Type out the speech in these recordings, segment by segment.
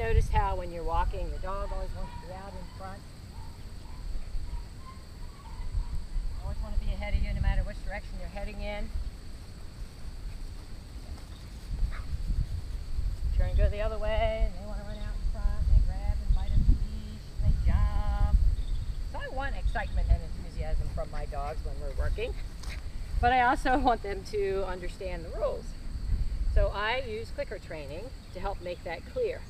noticed how when you're walking, your dog always wants to be out in front? Always want to be ahead of you no matter which direction you're heading in. Turn and go the other way, and they want to run out in front. They grab and bite at the leash, they jump. So I want excitement and enthusiasm from my dogs when we're working, but I also want them to understand the rules. So I use clicker training to help make that clear.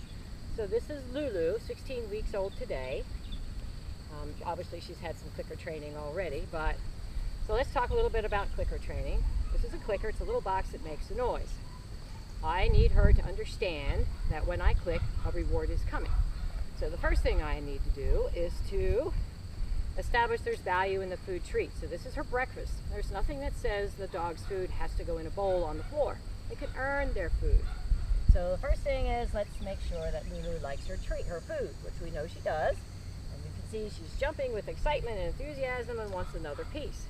So this is Lulu, 16 weeks old today. Obviously she's had some clicker training already, but so let's talk a little bit about clicker training. This is a clicker, it's a little box that makes a noise. I need her to understand that when I click, a reward is coming. So the first thing I need to do is to establish there's value in the food treat. So this is her breakfast. There's nothing that says the dog's food has to go in a bowl on the floor. They can earn their food. So the first thing is, let's make sure that Lulu likes her treat, her food, which we know she does. And you can see she's jumping with excitement and enthusiasm and wants another piece.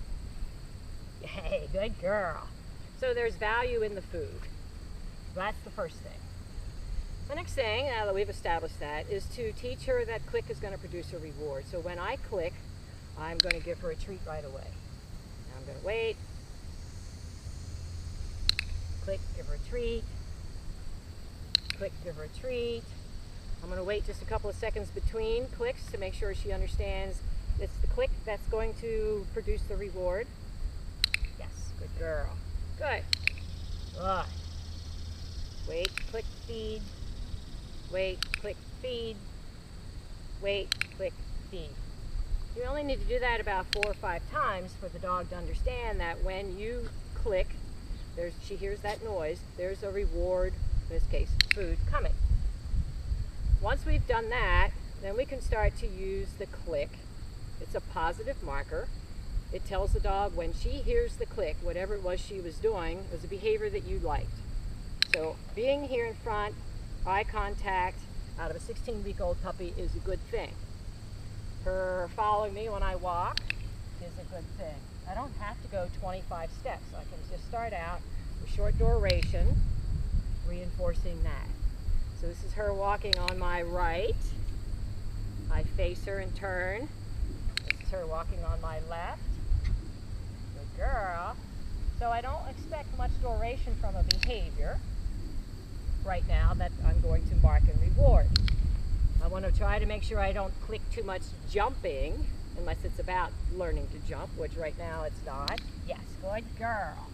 Yay, good girl. So there's value in the food. That's the first thing. The next thing, now that we've established that, is to teach her that click is going to produce a reward. So when I click, I'm going to give her a treat right away. Now I'm going to wait. Click, give her a treat. Click, give her a treat. I'm going to wait just a couple of seconds between clicks to make sure she understands it's the click that's going to produce the reward. Yes, good girl. Good. Good. Wait, click, feed. Wait, click, feed. Wait, click, feed. You only need to do that about 4 or 5 times for the dog to understand that when you click, she hears that noise, there's a reward, in this case, food coming. Once we've done that, then we can start to use the click. It's a positive marker. It tells the dog when she hears the click, whatever it was she was doing, was a behavior that you liked. So being here in front, eye contact out of a 16-week-old puppy is a good thing. Her following me when I walk is a good thing. I don't have to go 25 steps. I can just start out with short duration, reinforcing that. So this is her walking on my right. I face her and turn. This is her walking on my left. Good girl. So I don't expect much duration from a behavior right now that I'm going to mark and reward. I want to try to make sure I don't click too much jumping, unless it's about learning to jump, which right now it's not. Yes, good girl.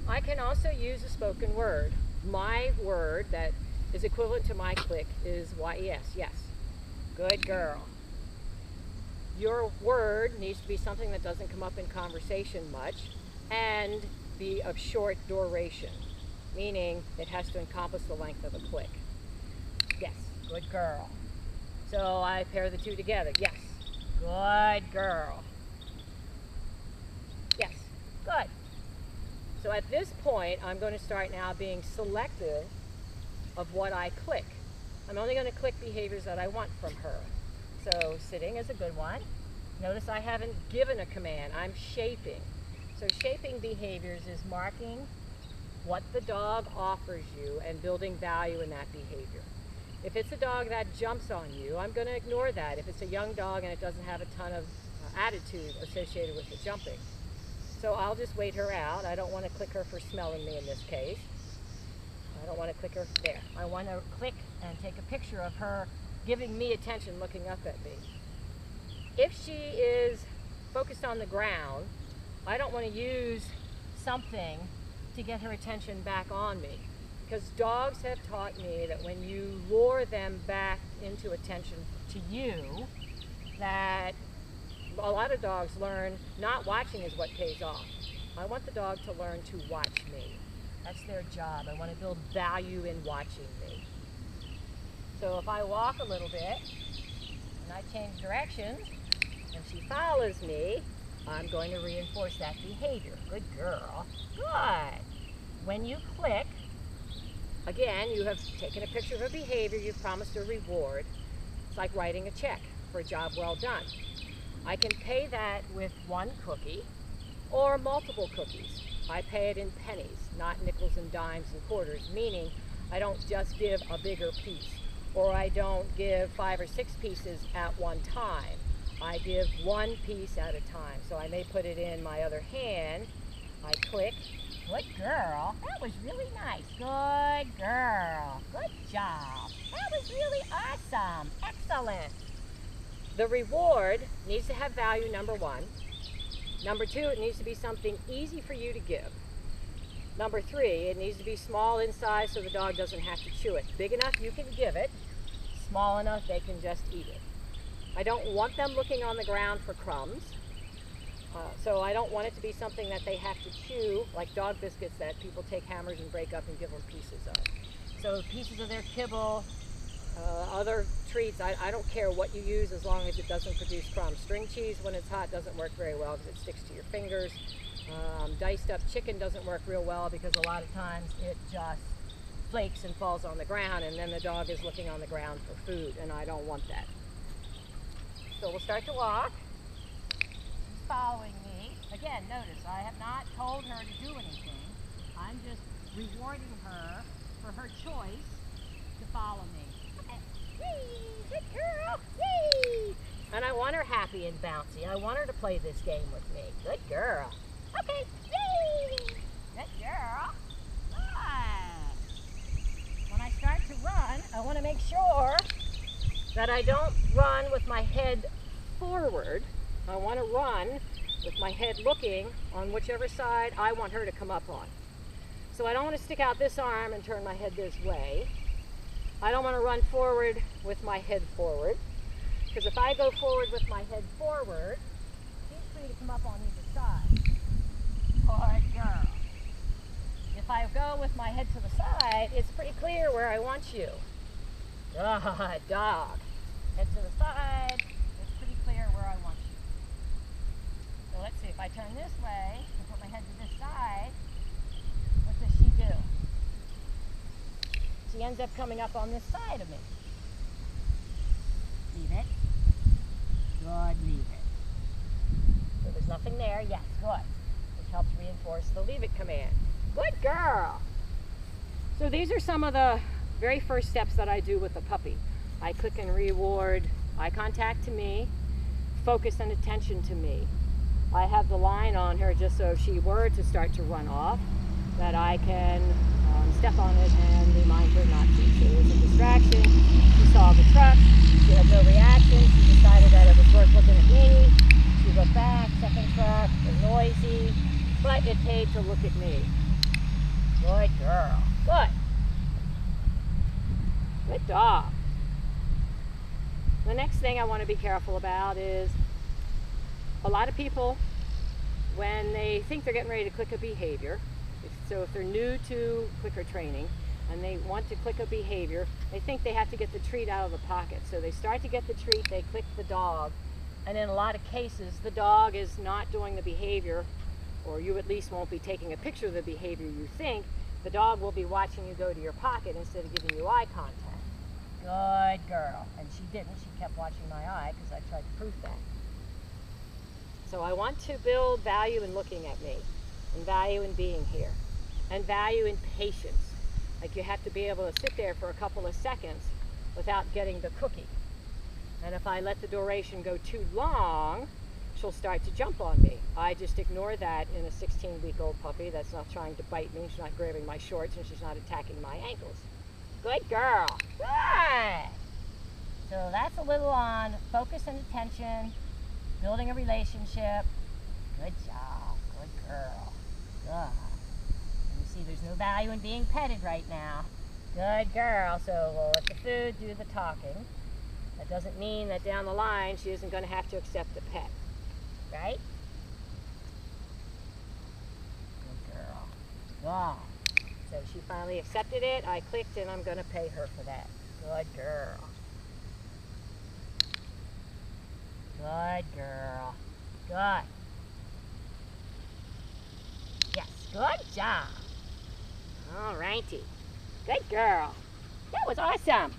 I can also use a spoken word. My word that is equivalent to my click is yes, yes. Good girl. Your word needs to be something that doesn't come up in conversation much and be of short duration, meaning it has to encompass the length of a click. Yes, good girl. So I pair the two together. Yes, good girl. Yes, good. So at this point, I'm going to start now being selective of what I click. I'm only going to click behaviors that I want from her. So sitting is a good one. Notice I haven't given a command, I'm shaping. So shaping behaviors is marking what the dog offers you and building value in that behavior. If it's a dog that jumps on you, I'm going to ignore that if it's a young dog and it doesn't have a ton of attitude associated with the jumping. So I'll just wait her out. I don't want to click her for smelling me in this case. I don't want to click her there. I want to click and take a picture of her giving me attention, looking up at me. If she is focused on the ground, I don't want to use something to get her attention back on me. Because dogs have taught me that when you lure them back into attention to you, that a lot of dogs learn not watching is what pays off. I want the dog to learn to watch me. That's their job. I want to build value in watching me. So if I walk a little bit and I change directions and she follows me, I'm going to reinforce that behavior. Good girl. Good. When you click, again, you have taken a picture of a behavior, you've promised a reward. It's like writing a check for a job well done. I can pay that with one cookie or multiple cookies. I pay it in pennies, not nickels and dimes and quarters, meaning I don't just give a bigger piece. or I don't give 5 or 6 pieces at one time. I give one piece at a time. So I may put it in my other hand. I click. Good girl. That was really nice. Good girl. Good job. That was really awesome. Excellent. The reward needs to have value, number 1. Number 2, it needs to be something easy for you to give. Number 3, it needs to be small in size so the dog doesn't have to chew it. Big enough you can give it. Small enough they can just eat it. I don't want them looking on the ground for crumbs. So I don't want it to be something that they have to chew, like dog biscuits that people take hammers and break up and give them pieces of. So pieces of their kibble, other treats, I don't care what you use as long as it doesn't produce crumbs. String cheese when it's hot doesn't work very well because it sticks to your fingers. Diced up chicken doesn't work real well because a lot of times it just flakes and falls on the ground, and then the dog is looking on the ground for food, and I don't want that. So we'll start to walk. She's following me. Again, notice I have not told her to do anything. I'm just rewarding her for her choice to follow me. Okay. Yay, good girl. Yay! And I want her happy and bouncy. I want her to play this game with me. Good girl. Okay. Yay! Good girl. Good. When I start to run, I want to make sure that I don't run with my head forward. I want to run with my head looking on whichever side I want her to come up on. So I don't want to stick out this arm and turn my head this way. I don't want to run forward with my head forward, because if I go forward with my head forward, she's free to come up on either side. Good girl. If I go with my head to the side, it's pretty clear where I want you. Good dog. Head to the side. It's pretty clear where I want you. So let's see, if I turn this way and put my head to this side, what does she do? She ends up coming up on this side of me. Leave it. Good, leave it. So there's nothing there. Yes, good. Which helps reinforce the leave it command. Good girl. So these are some of the very first steps that I do with the puppy. I click and reward eye contact to me, focus and attention to me. I have the line on her just so if she were to start to run off, that I can step on it and remind her not to. So it was a distraction. She saw the truck. She had no reaction. She decided that it was worth looking at me. She looked back, second truck, was noisy, but it paid to look at me. Good girl. Good. Good dog. The next thing I want to be careful about is a lot of people, when they think they're getting ready to click a behavior, so if they're new to clicker training and they want to click a behavior, they think they have to get the treat out of the pocket. So they start to get the treat, they click the dog, and in a lot of cases the dog is not doing the behavior, or you at least won't be taking a picture of the behavior you think. The dog will be watching you go to your pocket instead of giving you eye contact. Good girl. And she didn't. She kept watching my eye because I tried to prove that. So I want to build value in looking at me, and value in being here, and value in patience. Like you have to be able to sit there for a couple of seconds without getting the cookie. And if I let the duration go too long, she'll start to jump on me. I just ignore that in a 16-week-old puppy that's not trying to bite me. She's not grabbing my shorts, and she's not attacking my ankles. Good girl. Good. So that's a little on focus and attention, building a relationship. Good job. Good girl. Good. And you see there's no value in being petted right now. Good girl. So we'll let the food do the talking. That doesn't mean that down the line she isn't going to have to accept a pet. Right? Good girl. Good. So she finally accepted it. I clicked and I'm going to pay her for that. Good girl. Good girl. Good. Yes, good job. All righty. Good girl. That was awesome.